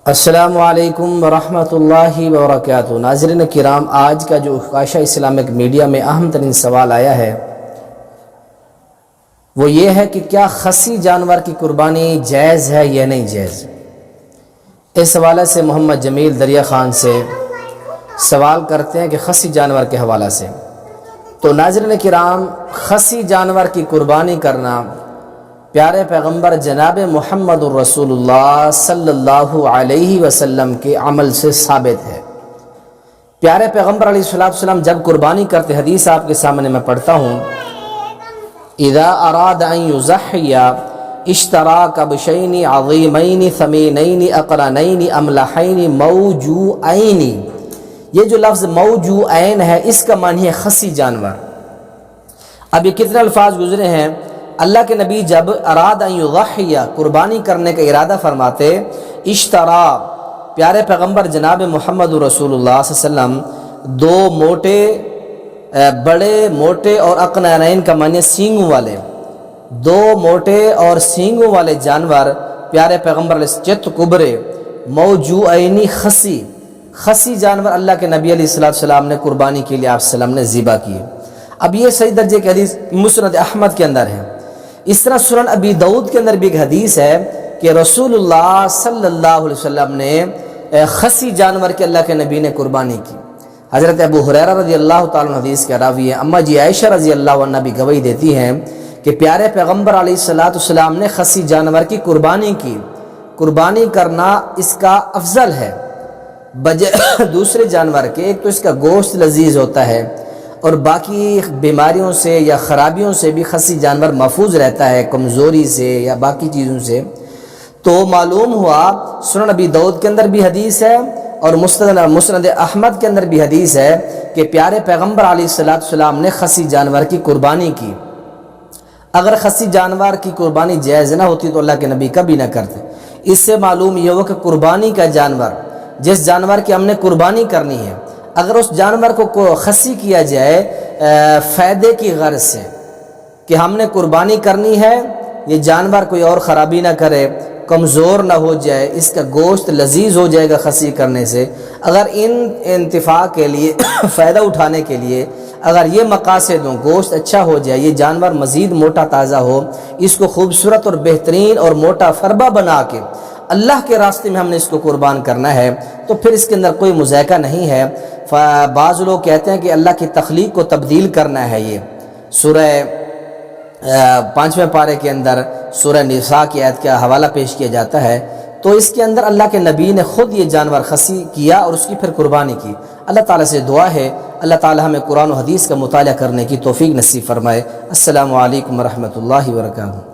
السلام علیکم ورحمۃ اللہ وبرکاتہ۔ ناظرین کرام، آج کا جو عکاشہ اسلامک میڈیا میں اہم ترین سوال آیا ہے وہ یہ ہے کہ کیا خصی جانور کی قربانی جائز ہے یا نہیں جائز۔ اس حوالے سے محمد جمیل دریا خان سے سوال کرتے ہیں کہ خصی جانور کے حوالے سے۔ تو ناظرین کرام، خصی جانور کی قربانی کرنا پیارے پیغمبر جناب محمد الرسول اللہ صلی اللہ علیہ وسلم کے عمل سے ثابت ہے۔ پیارے پیغمبر علیہ السلام جب قربانی کرتے، حدیث آپ کے سامنے میں پڑھتا ہوں، اذا اراد ان یضحی اشترى کبشین عظیمین ثمینین اقرنین املحین موجوعین۔ یہ جو لفظ موجوعین ہے، اس کا معنی ہے خصی جانور۔ اب یہ کتنے الفاظ گزرے ہیں۔ اللہ کے نبی جب اراد ان یضحی، قربانی کرنے کا ارادہ فرماتے، اشترا، پیارے پیغمبر جناب محمد رسول اللہ صلی اللہ علیہ وسلم دو موٹے، بڑے موٹے اور اقنانین کا معنی سینگوں والے، دو موٹے اور سینگوں والے جانور پیارے پیغمبر علیہ چت کبرے موجوعینی، خصی جانور اللہ کے نبی علیہ السلام نے قربانی کے لیے آپ السلام نے ذبح کیے۔ اب یہ صحیح درجے کی حدیث مسند احمد کے اندر ہے۔ اس طرح سنن ابی داؤد کے اندر بھی ایک حدیث ہے کہ رسول اللہ صلی اللہ علیہ وسلم نے خصی جانور کے اللہ کے نبی نے قربانی کی۔ حضرت ابو ہریرہ رضی اللہ تعالیٰ عنہ حدیث کے راوی ہیں، اما جی عائشہ رضی اللہ عنہ بھی گواہی دیتی ہیں کہ پیارے پیغمبر علیہ السلام نے خصی جانور کی قربانی کی۔ قربانی کرنا اس کا افضل ہے بجائے دوسرے جانور کے۔ ایک تو اس کا گوشت لذیذ ہوتا ہے اور باقی بیماریوں سے یا خرابیوں سے بھی خصی جانور محفوظ رہتا ہے، کمزوری سے یا باقی چیزوں سے۔ تو معلوم ہوا سنن ابی داؤد کے اندر بھی حدیث ہے اور مسند احمد کے اندر بھی حدیث ہے کہ پیارے پیغمبر علیہ السلام نے خصی جانور کی قربانی کی۔ اگر خصی جانور کی قربانی جائز نہ ہوتی تو اللہ کے نبی کبھی نہ کرتے۔ اس سے معلوم یہ ہو کہ قربانی کا جانور، جس جانور کی ہم نے قربانی کرنی ہے، اگر اس جانور کو خصی کیا جائے فائدے کی غرض سے کہ ہم نے قربانی کرنی ہے، یہ جانور کوئی اور خرابی نہ کرے، کمزور نہ ہو جائے، اس کا گوشت لذیذ ہو جائے گا خصی کرنے سے، اگر ان انتفاع کے لیے فائدہ اٹھانے کے لیے اگر یہ مقاصد ہوں، گوشت اچھا ہو جائے، یہ جانور مزید موٹا تازہ ہو، اس کو خوبصورت اور بہترین اور موٹا فربا بنا کے اللہ کے راستے میں ہم نے اس کو قربان کرنا ہے، تو پھر اس کے اندر کوئی مذائقہ نہیں ہے۔ بعض لوگ کہتے ہیں کہ اللہ کی تخلیق کو تبدیل کرنا ہے۔ یہ سورہ 5ویں پارے کے اندر سورہ نساء کی آیت کا حوالہ پیش کیا جاتا ہے، تو اس کے اندر اللہ کے نبی نے خود یہ جانور خصی کیا اور اس کی پھر قربانی کی۔ اللہ تعالیٰ سے دعا ہے اللہ تعالیٰ ہمیں قرآن و حدیث کا مطالعہ کرنے کی توفیق نصیب فرمائے۔ السلام علیکم ورحمۃ اللہ وبرکاتہ۔